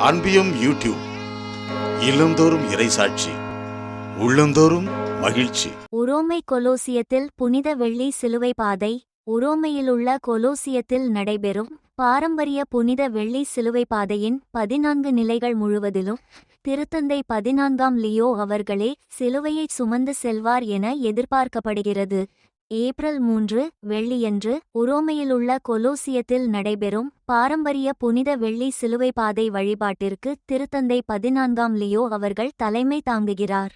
அன்பியும் YouTube இல்லந்தோறும் இறைசாட்சி உள்ளந்தோறும் மகிழ்ச்சி. உரோமை கொலோசியத்தில் புனித வெள்ளி சிலுவை பாதை. உரோமையிலுள்ள கொலோசியத்தில் நடைபெறும் பாரம்பரிய புனித வெள்ளி சிலுவை பாதையின் 14 நிலைகள் முழுவதிலும் திருத்தந்தை 14ஆம் லியோ அவர்களே சிலுவையை சுமந்து செல்வார் என எதிர்பார்க்கப்படுகிறது. ஏப்ரல் 3 வெள்ளியன்று உரோமையிலுள்ள கொலோசியத்தில் நடைபெறும் பாரம்பரிய புனித வெள்ளி சிலுவை பாதை வழிபாட்டிற்கு திருத்தந்தை 14ஆம் லியோ அவர்கள் தலைமை தாங்குகிறார்.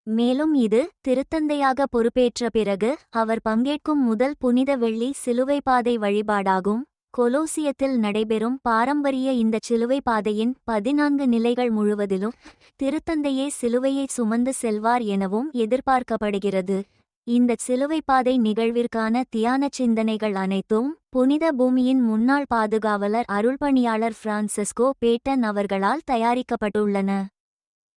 மேலும் இது திருத்தந்தையாக பொறுப்பேற்ற பிறகு அவர் பங்கேற்கும் முதல் புனித வெள்ளி சிலுவை பாதை வழிபாடாகும். கொலோசியத்தில் நடைபெறும் பாரம்பரிய இந்த சிலுவை பாதையின் 14 நிலைகள் முழுவதிலும் திருத்தந்தையே சிலுவையை சுமந்து செல்வார் எனவும் எதிர்பார்க்கப்படுகிறது. இந்த சிலுவை பாதை நிகழ்விற்கான தியான சிந்தனைகள் அனைத்தும் புனித பூமியின் முன்னாள் பாதுகாவலர் அருள்பணியாளர் பிரான்சிஸ்கோ பேட்டன் அவர்களால் தயாரிக்கப்பட்டுள்ளன.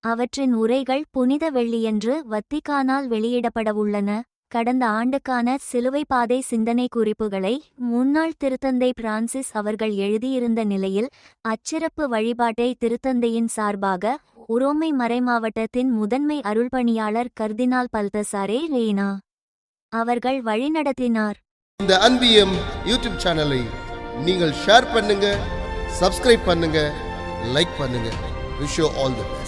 அவற்றின் உரைகள் புனித வெள்ளியன்று வத்திக்கானால் வெளியிடப்படவுள்ளன. கடந்த ஆண்டுக்கான சிலுவை பாதை சிந்தனை குறிப்புகளை முன்னாள் திருத்தந்தை பிரான்சிஸ் அவர்கள் எழுதியிருந்த நிலையில் அச்சிறப்பு வழிபாட்டை திருத்தந்தையின் சார்பாக உரோமை மறைமாவட்டத்தின் முதன்மை அருள்பணியாளர் கர்தினால் பல்தசாரே ரேனா அவர்கள் வழிநடத்தினார். இந்த அன்பியம் யூடியூப் சேனலை நீங்கள் ஷேர் பண்ணுங்க, சப்ஸ்கிரைப் பண்ணுங்க, லைக் பண்ணுங்க. Wish you all the best.